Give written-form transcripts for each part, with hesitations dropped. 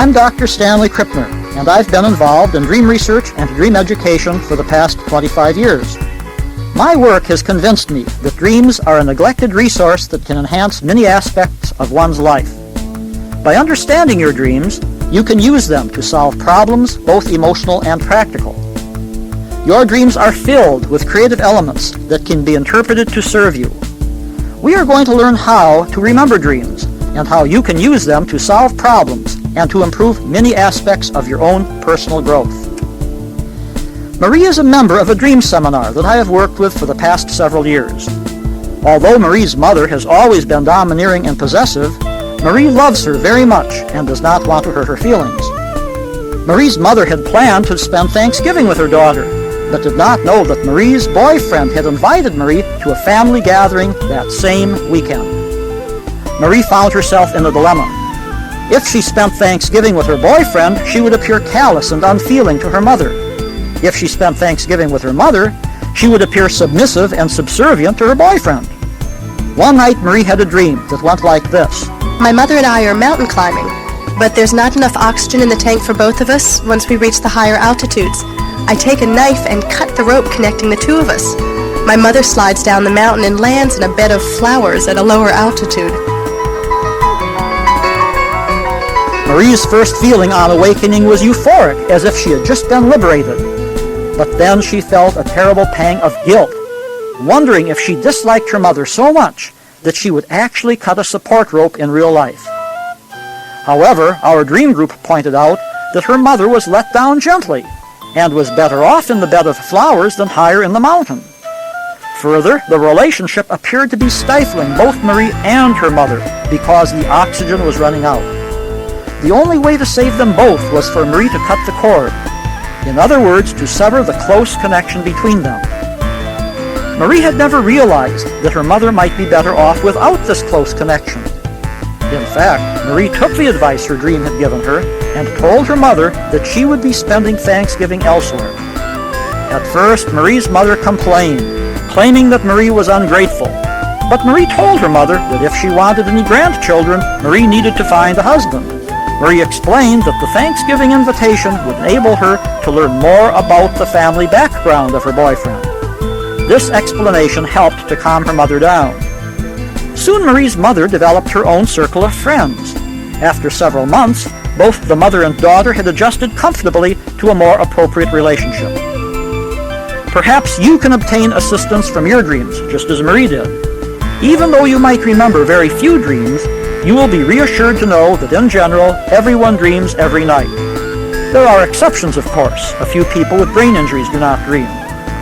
I'm Dr. Stanley Krippner, and I've been involved in dream research and dream education for the past 25 years. My work has convinced me that dreams are a neglected resource that can enhance many aspects of one's life. By understanding your dreams, you can use them to solve problems, both emotional and practical. Your dreams are filled with creative elements that can be interpreted to serve you. We are going to learn how to remember dreams and how you can use them to solve problems and to improve many aspects of your own personal growth. Marie is a member of a dream seminar that I have worked with for the past several years. Although Marie's mother has always been domineering and possessive, Marie loves her very much and does not want to hurt her feelings. Marie's mother had planned to spend Thanksgiving with her daughter, but did not know that Marie's boyfriend had invited Marie to a family gathering that same weekend. Marie found herself in a dilemma. If she spent Thanksgiving with her boyfriend, she would appear callous and unfeeling to her mother. If she spent Thanksgiving with her mother, she would appear submissive and subservient to her boyfriend. One night, Marie had a dream that went like this. My mother and I are mountain climbing, but there's not enough oxygen in the tank for both of us once we reach the higher altitudes. I take a knife and cut the rope connecting the two of us. My mother slides down the mountain and lands in a bed of flowers at a lower altitude. Marie's first feeling on awakening was euphoric, as if she had just been liberated. But then she felt a terrible pang of guilt, wondering if she disliked her mother so much that she would actually cut a support rope in real life. However, our dream group pointed out that her mother was let down gently and was better off in the bed of flowers than higher in the mountain. Further, the relationship appeared to be stifling both Marie and her mother because the oxygen was running out. The only way to save them both was for Marie to cut the cord. In other words, to sever the close connection between them. Marie had never realized that her mother might be better off without this close connection. In fact, Marie took the advice her dream had given her and told her mother that she would be spending Thanksgiving elsewhere. At first, Marie's mother complained, claiming that Marie was ungrateful. But Marie told her mother that if she wanted any grandchildren, Marie needed to find a husband. Marie explained that the Thanksgiving invitation would enable her to learn more about the family background of her boyfriend. This explanation helped to calm her mother down. Soon Marie's mother developed her own circle of friends. After several months, both the mother and daughter had adjusted comfortably to a more appropriate relationship. Perhaps you can obtain assistance from your dreams, just as Marie did. Even though you might remember very few dreams, you will be reassured to know that in general, everyone dreams every night. There are exceptions, of course. A few people with brain injuries do not dream.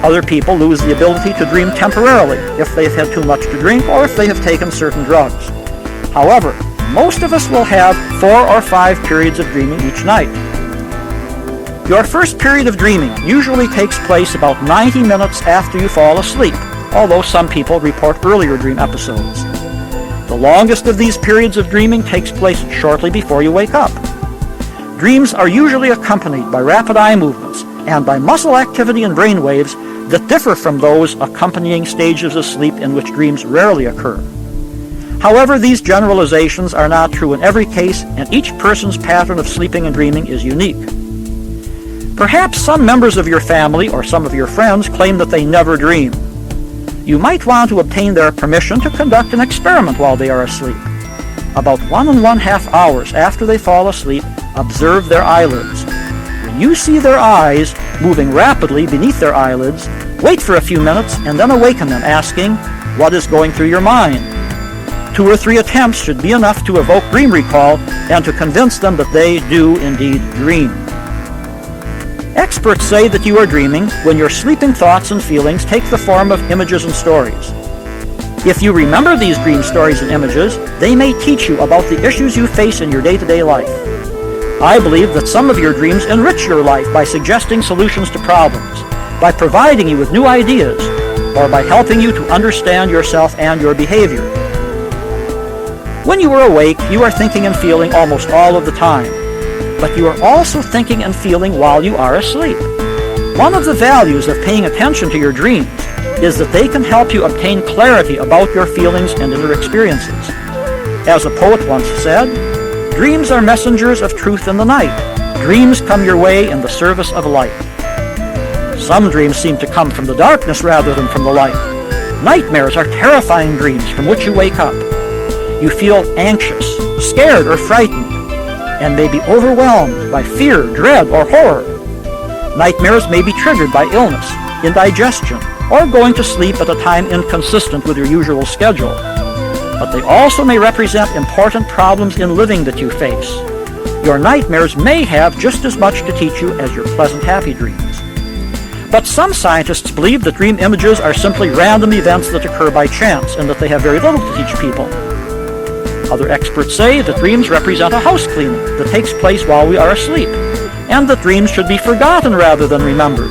Other people lose the ability to dream temporarily if they've had too much to drink or if they have taken certain drugs. However, most of us will have 4 or 5 periods of dreaming each night. Your first period of dreaming usually takes place about 90 minutes after you fall asleep, although some people report earlier dream episodes. The longest of these periods of dreaming takes place shortly before you wake up. Dreams are usually accompanied by rapid eye movements and by muscle activity and brain waves that differ from those accompanying stages of sleep in which dreams rarely occur. However, these generalizations are not true in every case, and each person's pattern of sleeping and dreaming is unique. Perhaps some members of your family or some of your friends claim that they never dream. You might want to obtain their permission to conduct an experiment while they are asleep. About 1½ hours after they fall asleep, observe their eyelids. When you see their eyes moving rapidly beneath their eyelids, wait for a few minutes and then awaken them, asking, "What is going through your mind?" 2 or 3 attempts should be enough to evoke dream recall and to convince them that they do indeed dream. Experts say that you are dreaming when your sleeping thoughts and feelings take the form of images and stories. If you remember these dream stories and images, they may teach you about the issues you face in your day-to-day life. I believe that some of your dreams enrich your life by suggesting solutions to problems, by providing you with new ideas, or by helping you to understand yourself and your behavior. When you are awake, you are thinking and feeling almost all of the time. But you are also thinking and feeling while you are asleep. One of the values of paying attention to your dreams is that they can help you obtain clarity about your feelings and inner experiences. As a poet once said, Dreams are messengers of truth in the night. Dreams come your way in the service of light. Some dreams seem to come from the darkness rather than from the light. Nightmares are terrifying dreams from which you wake up. You feel anxious, scared, or frightened, and may be overwhelmed by fear, dread, or horror. Nightmares may be triggered by illness, indigestion, or going to sleep at a time inconsistent with your usual schedule. But they also may represent important problems in living that you face. Your nightmares may have just as much to teach you as your pleasant, happy dreams. But some scientists believe that dream images are simply random events that occur by chance and that they have very little to teach people. Other experts say that dreams represent a house cleaning that takes place while we are asleep, and that dreams should be forgotten rather than remembered.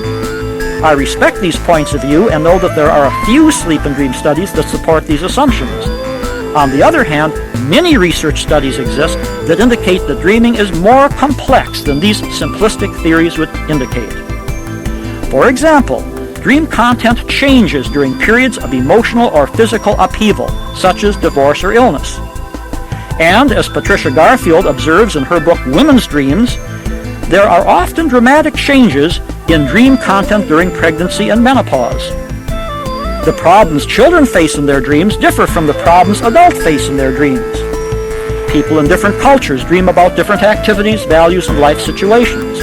I respect these points of view and know that there are a few sleep and dream studies that support these assumptions. On the other hand, many research studies exist that indicate that dreaming is more complex than these simplistic theories would indicate. For example, dream content changes during periods of emotional or physical upheaval, such as divorce or illness. And, as Patricia Garfield observes in her book Women's Dreams, there are often dramatic changes in dream content during pregnancy and menopause. The problems children face in their dreams differ from the problems adults face in their dreams. People in different cultures dream about different activities, values, and life situations.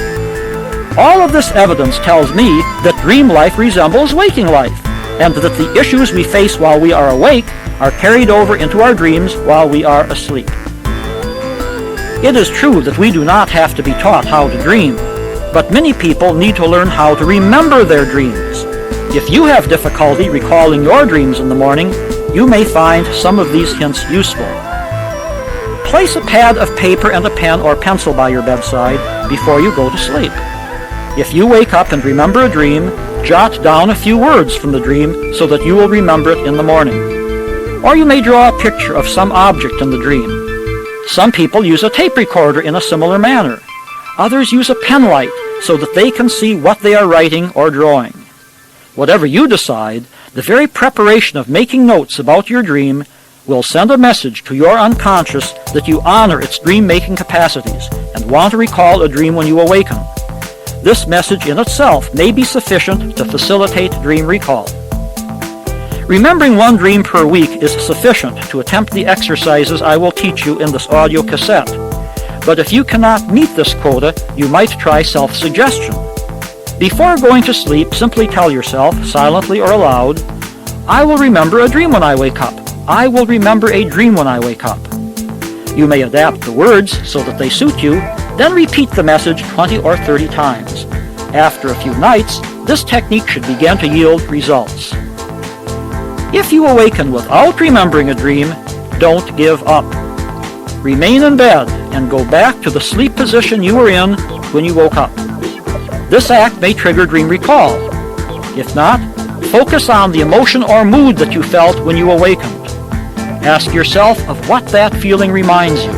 All of this evidence tells me that dream life resembles waking life, and that the issues we face while we are awake are carried over into our dreams while we are asleep. It is true that we do not have to be taught how to dream, but many people need to learn how to remember their dreams. If you have difficulty recalling your dreams in the morning, you may find some of these hints useful. Place a pad of paper and a pen or pencil by your bedside before you go to sleep. If you wake up and remember a dream, jot down a few words from the dream so that you will remember it in the morning. Or you may draw a picture of some object in the dream. Some people use a tape recorder in a similar manner. Others use a pen light so that they can see what they are writing or drawing. Whatever you decide, the very preparation of making notes about your dream will send a message to your unconscious that you honor its dream-making capacities and want to recall a dream when you awaken. This message in itself may be sufficient to facilitate dream recall. Remembering one dream per week is sufficient to attempt the exercises I will teach you in this audio cassette. But if you cannot meet this quota, you might try self-suggestion. Before going to sleep, simply tell yourself, silently or aloud, "I will remember a dream when I wake up. I will remember a dream when I wake up." You may adapt the words so that they suit you, then repeat the message 20 or 30 times. After a few nights, this technique should begin to yield results. If you awaken without remembering a dream, don't give up. Remain in bed and go back to the sleep position you were in when you woke up. This act may trigger dream recall. If not, focus on the emotion or mood that you felt when you awakened. Ask yourself of what that feeling reminds you.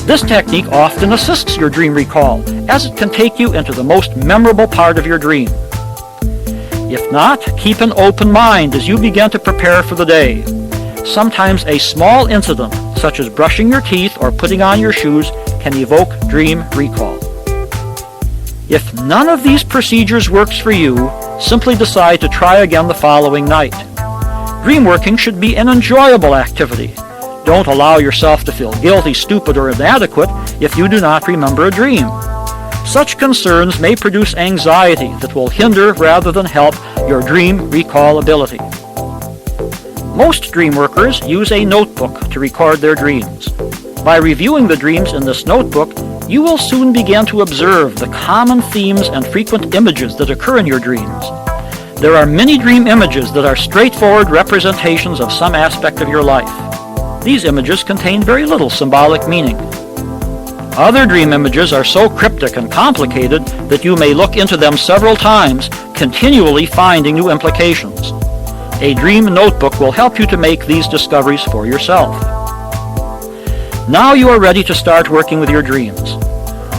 This technique often assists your dream recall, as it can take you into the most memorable part of your dream. If not, keep an open mind as you begin to prepare for the day. Sometimes a small incident, such as brushing your teeth or putting on your shoes, can evoke dream recall. If none of these procedures works for you, simply decide to try again the following night. Dream working should be an enjoyable activity. Don't allow yourself to feel guilty, stupid, or inadequate if you do not remember a dream. Such concerns may produce anxiety that will hinder rather than help your dream recall ability. Most dream workers use a notebook to record their dreams. By reviewing the dreams in this notebook, you will soon begin to observe the common themes and frequent images that occur in your dreams. There are many dream images that are straightforward representations of some aspect of your life. These images contain very little symbolic meaning. Other dream images are so cryptic and complicated that you may look into them several times, continually finding new implications. A dream notebook will help you to make these discoveries for yourself. Now you are ready to start working with your dreams.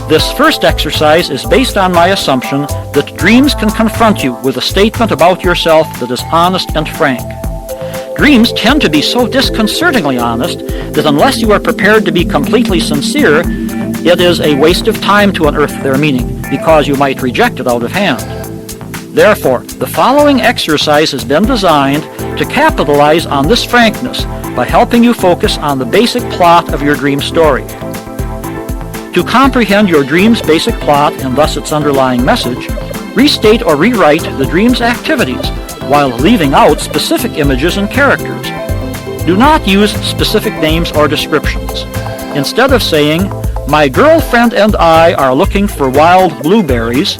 This first exercise is based on my assumption that dreams can confront you with a statement about yourself that is honest and frank. Dreams tend to be so disconcertingly honest that unless you are prepared to be completely sincere, it is a waste of time to unearth their meaning, because you might reject it out of hand. Therefore, the following exercise has been designed to capitalize on this frankness by helping you focus on the basic plot of your dream story. To comprehend your dream's basic plot and thus its underlying message, restate or rewrite the dream's activities while leaving out specific images and characters. Do not use specific names or descriptions. Instead of saying, "My girlfriend and I are looking for wild blueberries,"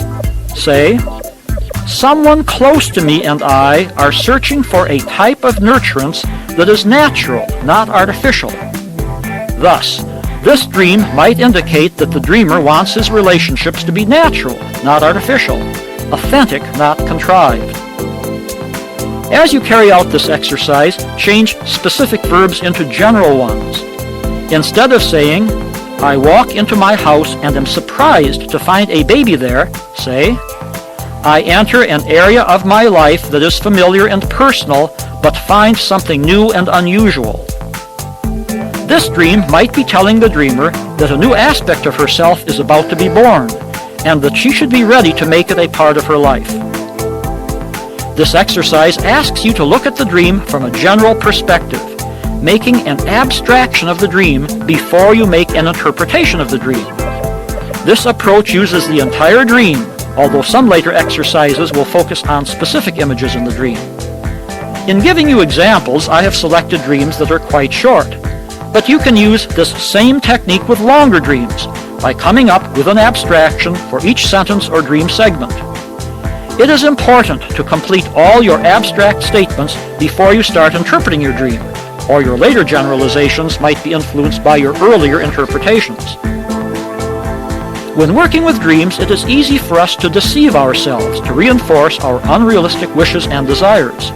say, "Someone close to me and I are searching for a type of nurturance that is natural, not artificial." Thus, this dream might indicate that the dreamer wants his relationships to be natural, not artificial, authentic, not contrived. As you carry out this exercise, change specific verbs into general ones. Instead of saying, "I walk into my house and am surprised to find a baby there," say, "I enter an area of my life that is familiar and personal, but find something new and unusual." This dream might be telling the dreamer that a new aspect of herself is about to be born, and that she should be ready to make it a part of her life. This exercise asks you to look at the dream from a general perspective, making an abstraction of the dream before you make an interpretation of the dream. This approach uses the entire dream, although some later exercises will focus on specific images in the dream. In giving you examples, I have selected dreams that are quite short, but you can use this same technique with longer dreams by coming up with an abstraction for each sentence or dream segment. It is important to complete all your abstract statements before you start interpreting your dream, or your later generalizations might be influenced by your earlier interpretations. When working with dreams, it is easy for us to deceive ourselves to reinforce our unrealistic wishes and desires.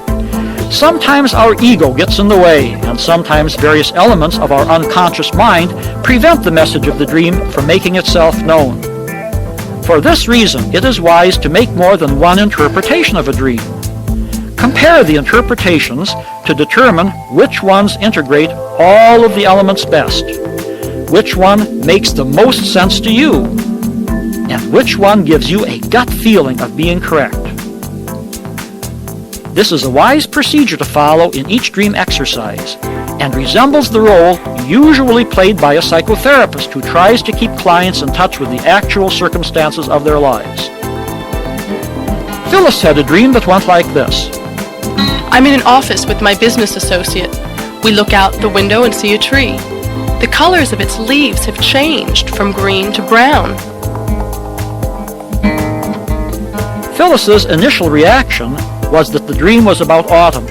Sometimes our ego gets in the way, and sometimes various elements of our unconscious mind prevent the message of the dream from making itself known. For this reason, it is wise to make more than one interpretation of a dream. Compare the interpretations to determine which ones integrate all of the elements best, which one makes the most sense to you, and which one gives you a gut feeling of being correct. This is a wise procedure to follow in each dream exercise, and resembles the role usually played by a psychotherapist who tries to keep clients in touch with the actual circumstances of their lives. Phyllis had a dream that went like this. I'm in an office with my business associate. We look out the window and see a tree. The colors of its leaves have changed from green to brown. Phyllis's initial reaction was that the dream was about autumn,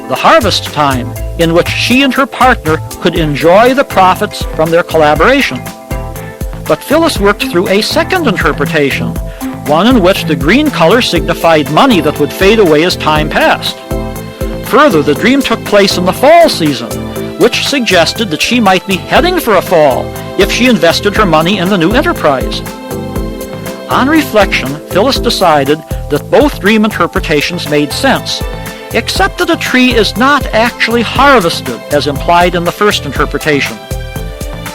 the harvest time in which she and her partner could enjoy the profits from their collaboration. But Phyllis worked through a second interpretation, one in which the green color signified money that would fade away as time passed. Further, the dream took place in the fall season, which suggested that she might be heading for a fall if she invested her money in the new enterprise. On reflection, Phyllis decided that both dream interpretations made sense, except that a tree is not actually harvested as implied in the first interpretation.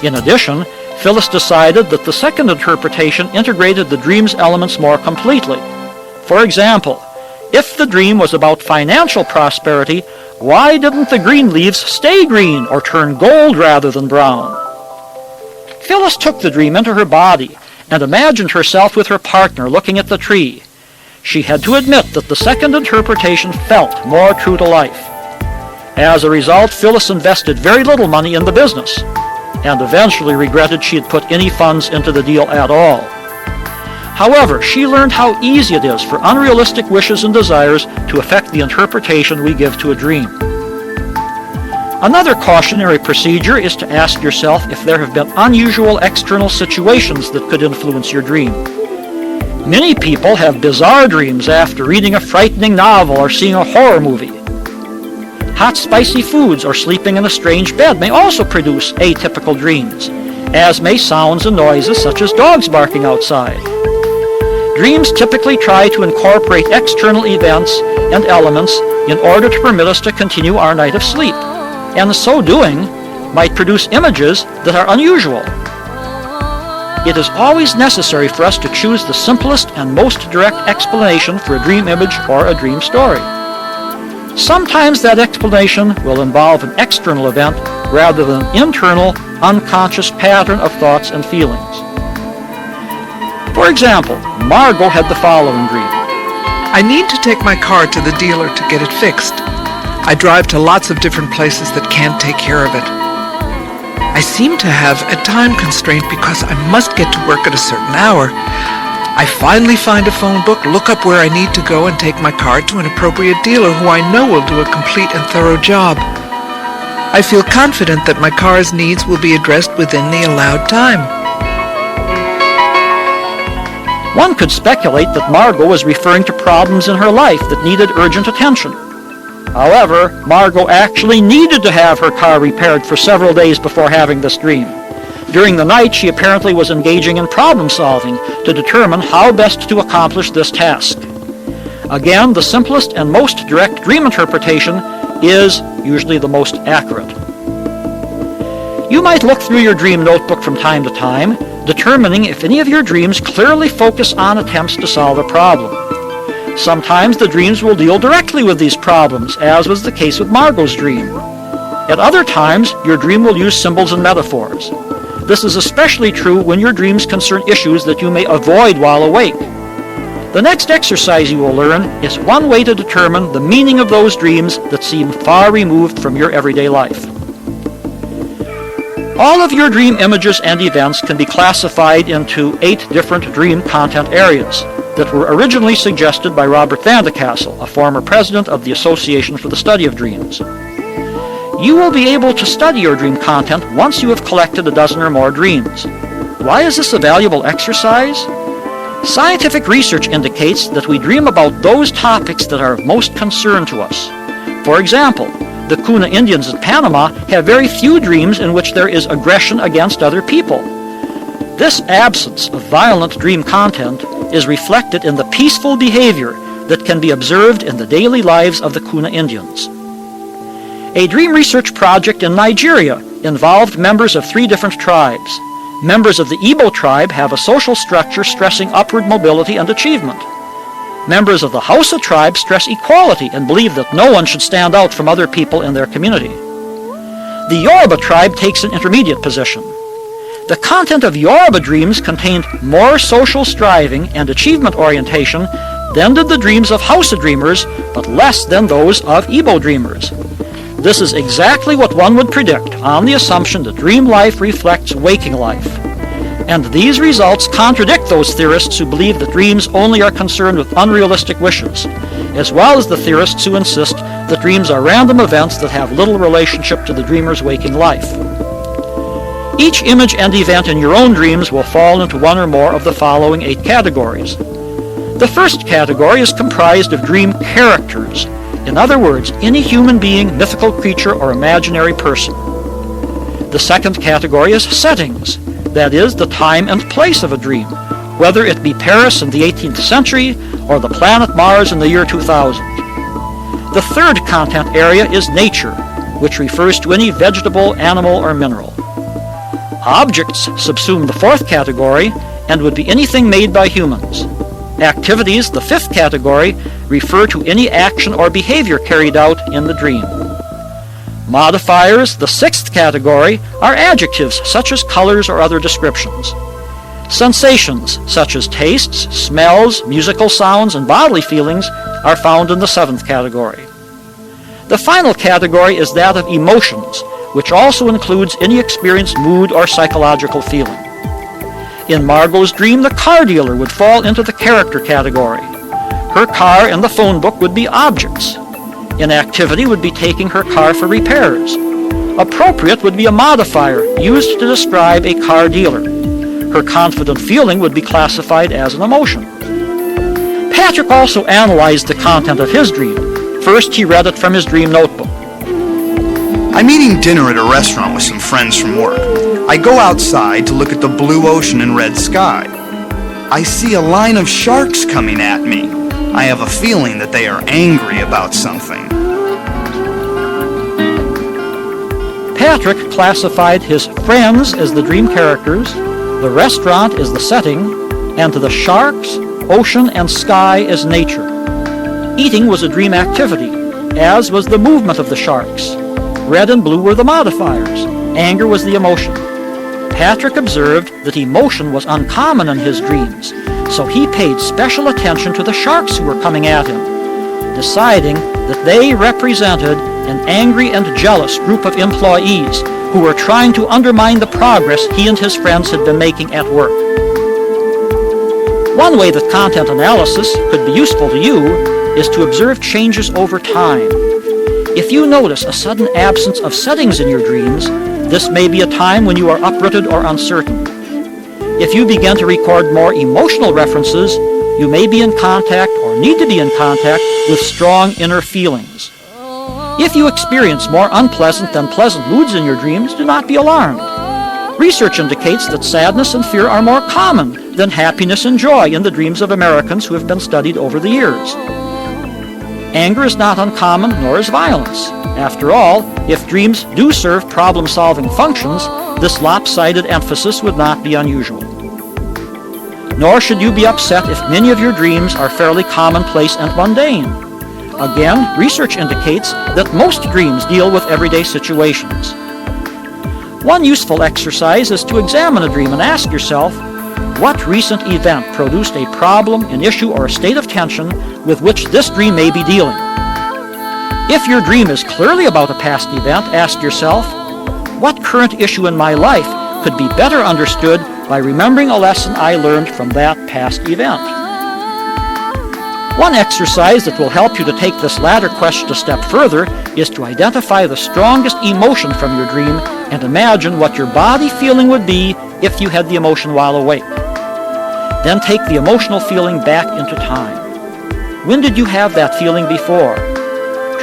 In addition, Phyllis decided that the second interpretation integrated the dream's elements more completely. For example, if the dream was about financial prosperity, why didn't the green leaves stay green or turn gold rather than brown? Phyllis took the dream into her body and imagined herself with her partner looking at the tree. She had to admit that the second interpretation felt more true to life. As a result, Phyllis invested very little money in the business, and eventually regretted she had put any funds into the deal at all. However, she learned how easy it is for unrealistic wishes and desires to affect the interpretation we give to a dream. Another cautionary procedure is to ask yourself if there have been unusual external situations that could influence your dream. Many people have bizarre dreams after reading a frightening novel or seeing a horror movie. Hot, spicy foods or sleeping in a strange bed may also produce atypical dreams, as may sounds and noises such as dogs barking outside. dreams typically try to incorporate external events and elements in order to permit us to continue our night of sleep, and in so doing might produce images that are unusual. It is always necessary for us to choose the simplest and most direct explanation for a dream image or a dream story. Sometimes that explanation will involve an external event rather than an internal, unconscious pattern of thoughts and feelings. For example, Margot had the following dream. I need to take my car to the dealer to get it fixed. I drive to lots of different places that can't take care of it. I seem to have a time constraint because I must get to work at a certain hour. I finally find a phone book, look up where I need to go, and take my car to an appropriate dealer who I know will do a complete and thorough job. I feel confident that my car's needs will be addressed within the allowed time. One could speculate that Margot was referring to problems in her life that needed urgent attention. However, Margot actually needed to have her car repaired for several days before having this dream. During the night, she apparently was engaging in problem solving to determine how best to accomplish this task. Again, the simplest and most direct dream interpretation is usually the most accurate. You might look through your dream notebook from time to time, determining if any of your dreams clearly focus on attempts to solve a problem. Sometimes the dreams will deal directly with these problems, as was the case with Margot's dream. At other times, your dream will use symbols and metaphors. This is especially true when your dreams concern issues that you may avoid while awake. The next exercise you will learn is one way to determine the meaning of those dreams that seem far removed from your everyday life. All of your dream images and events can be classified into 8 different dream content areas that were originally suggested by Robert Van de Castle, a former president of the Association for the Study of Dreams. You will be able to study your dream content once you have collected a dozen or more dreams. Why is this a valuable exercise? Scientific research indicates that we dream about those topics that are of most concern to us. For example, the Kuna Indians in Panama have very few dreams in which there is aggression against other people. This absence of violent dream content is reflected in the peaceful behavior that can be observed in the daily lives of the Kuna Indians. A dream research project in Nigeria involved members of 3 different tribes. Members of the Igbo tribe have a social structure stressing upward mobility and achievement. Members of the Hausa tribe stress equality and believe that no one should stand out from other people in their community. The Yoruba tribe takes an intermediate position. The content of Yoruba dreams contained more social striving and achievement orientation than did the dreams of Hausa dreamers, but less than those of Igbo dreamers. This is exactly what one would predict on the assumption that dream life reflects waking life. And these results contradict those theorists who believe that dreams only are concerned with unrealistic wishes, as well as the theorists who insist that dreams are random events that have little relationship to the dreamer's waking life. Each image and event in your own dreams will fall into one or more of the following 8 categories. The first category is comprised of dream characters. In other words, any human being, mythical creature, or imaginary person. The second category is settings. That is, the time and place of a dream, whether it be Paris in the 18th century or the planet Mars in the year 2000. The third content area is nature, which refers to any vegetable, animal, or mineral. Objects subsume the fourth category and would be anything made by humans. Activities, the fifth category, refer to any action or behavior carried out in the dream. Modifiers, the sixth category, are adjectives such as colors or other descriptions. Sensations, such as tastes, smells, musical sounds, and bodily feelings, are found in the seventh category. The final category is that of emotions, which also includes any experienced mood or psychological feeling. In Margot's dream, the car dealer would fall into the character category. Her car and the phone book would be objects. Inactivity would be taking her car for repairs. Appropriate would be a modifier used to describe a car dealer. Her confident feeling would be classified as an emotion. Patrick also analyzed the content of his dream. First, he read it from his dream notebook. I'm eating dinner at a restaurant with some friends from work. I go outside to look at the blue ocean and red sky. I see a line of sharks coming at me. I have a feeling that they are angry about something. Patrick classified his friends as the dream characters, the restaurant as the setting, and to the sharks, ocean, and sky as nature. Eating was a dream activity, as was the movement of the sharks. Red and blue were the modifiers. Anger was the emotion. Patrick observed that emotion was uncommon in his dreams, so he paid special attention to the sharks who were coming at him, deciding that they represented an angry and jealous group of employees who were trying to undermine the progress he and his friends had been making at work. One way that content analysis could be useful to you is to observe changes over time. If you notice a sudden absence of settings in your dreams, this may be a time when you are uprooted or uncertain. If you begin to record more emotional references, you may be in contact or need to be in contact with strong inner feelings. If you experience more unpleasant than pleasant moods in your dreams, do not be alarmed. Research indicates that sadness and fear are more common than happiness and joy in the dreams of Americans who have been studied over the years. Anger is not uncommon, nor is violence. After all, if dreams do serve problem-solving functions, this lopsided emphasis would not be unusual. Nor should you be upset if many of your dreams are fairly commonplace and mundane. Again, research indicates that most dreams deal with everyday situations. One useful exercise is to examine a dream and ask yourself, what recent event produced a problem, an issue, or a state of tension with which this dream may be dealing? If your dream is clearly about a past event, ask yourself, what current issue in my life could be better understood by remembering a lesson I learned from that past event? One exercise that will help you to take this latter question a step further is to identify the strongest emotion from your dream and imagine what your body feeling would be if you had the emotion while awake. Then take the emotional feeling back into time. When did you have that feeling before?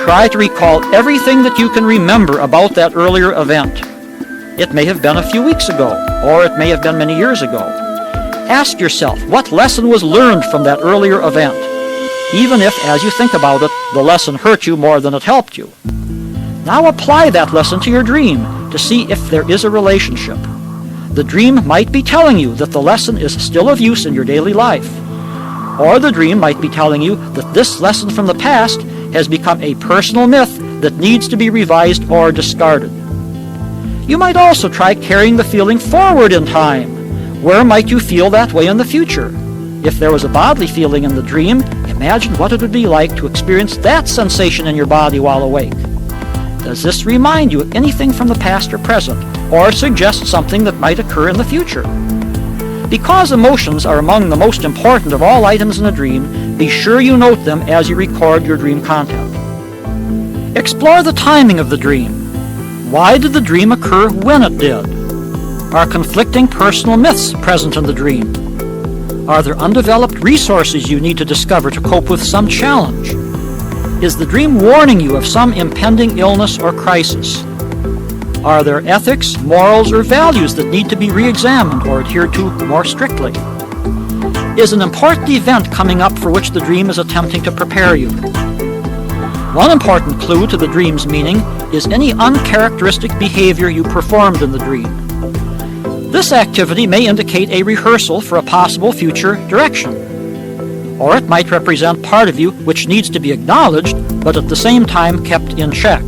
Try to recall everything that you can remember about that earlier event. It may have been a few weeks ago, or it may have been many years ago. Ask yourself what lesson was learned from that earlier event, even if, as you think about it, the lesson hurt you more than it helped you. Now apply that lesson to your dream to see if there is a relationship. The dream might be telling you that the lesson is still of use in your daily life. Or the dream might be telling you that this lesson from the past has become a personal myth that needs to be revised or discarded. You might also try carrying the feeling forward in time. Where might you feel that way in the future? If there was a bodily feeling in the dream, imagine what it would be like to experience that sensation in your body while awake. Does this remind you of anything from the past or present, or suggest something that might occur in the future? Because emotions are among the most important of all items in a dream, be sure you note them as you record your dream content. Explore the timing of the dream. Why did the dream occur when it did? Are conflicting personal myths present in the dream? Are there undeveloped resources you need to discover to cope with some challenge? Is the dream warning you of some impending illness or crisis? Are there ethics, morals, or values that need to be re-examined or adhered to more strictly? Is an important event coming up for which the dream is attempting to prepare you? One important clue to the dream's meaning is any uncharacteristic behavior you performed in the dream. This activity may indicate a rehearsal for a possible future direction. Or it might represent part of you which needs to be acknowledged, but at the same time kept in check.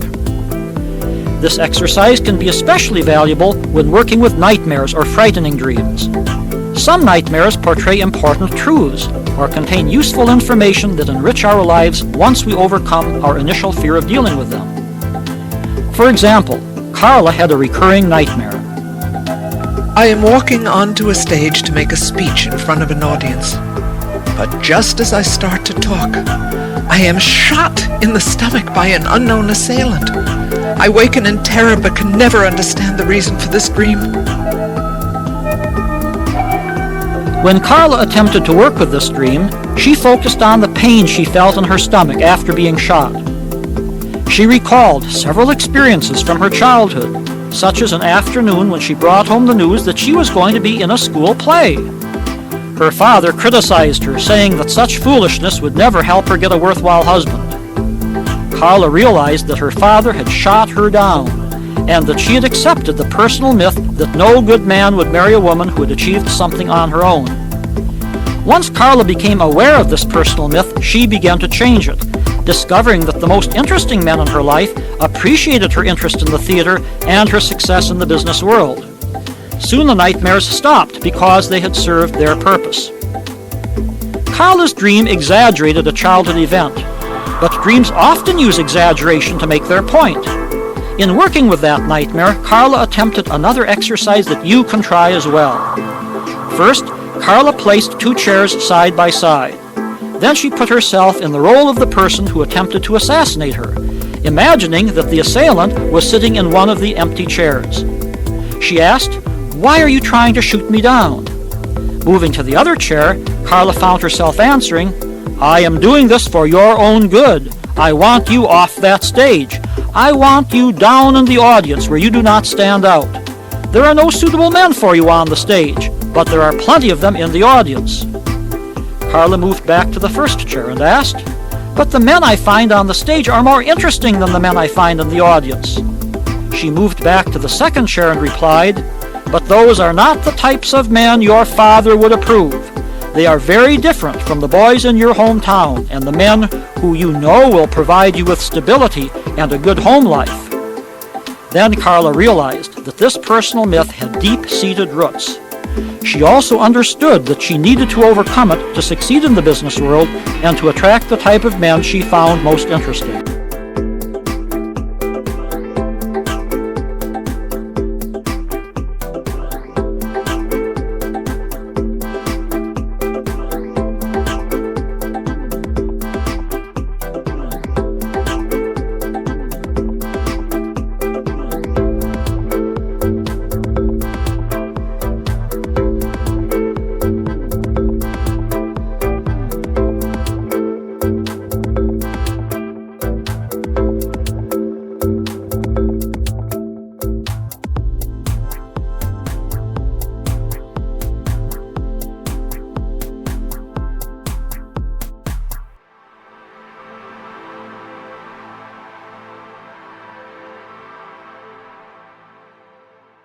This exercise can be especially valuable when working with nightmares or frightening dreams. Some nightmares portray important truths or contain useful information that enrich our lives once we overcome our initial fear of dealing with them. For example, Carla had a recurring nightmare. I am walking onto a stage to make a speech in front of an audience. But just as I start to talk, I am shot in the stomach by an unknown assailant. I waken in terror but can never understand the reason for this dream. When Carla attempted to work with this dream, she focused on the pain she felt in her stomach after being shot. She recalled several experiences from her childhood, such as an afternoon when she brought home the news that she was going to be in a school play. Her father criticized her, saying that such foolishness would never help her get a worthwhile husband. Carla realized that her father had shot her down, and that she had accepted the personal myth that no good man would marry a woman who had achieved something on her own. Once Carla became aware of this personal myth, she began to change it, discovering that the most interesting men in her life appreciated her interest in the theater and her success in the business world. Soon the nightmares stopped because they had served their purpose. Carla's dream exaggerated a childhood event, but dreams often use exaggeration to make their point. In working with that nightmare, Carla attempted another exercise that you can try as well. First, Carla placed 2 chairs side by side. Then she put herself in the role of the person who attempted to assassinate her, imagining that the assailant was sitting in one of the empty chairs. She asked, "Why are you trying to shoot me down?" Moving to the other chair, Carla found herself answering, "I am doing this for your own good. I want you off that stage. I want you down in the audience where you do not stand out. There are no suitable men for you on the stage, but there are plenty of them in the audience." Carla moved back to the first chair and asked, "But the men I find on the stage are more interesting than the men I find in the audience." She moved back to the second chair and replied, "But those are not the types of men your father would approve. They are very different from the boys in your hometown and the men who you know will provide you with stability and a good home life." Then Carla realized that this personal myth had deep-seated roots. She also understood that she needed to overcome it to succeed in the business world and to attract the type of men she found most interesting.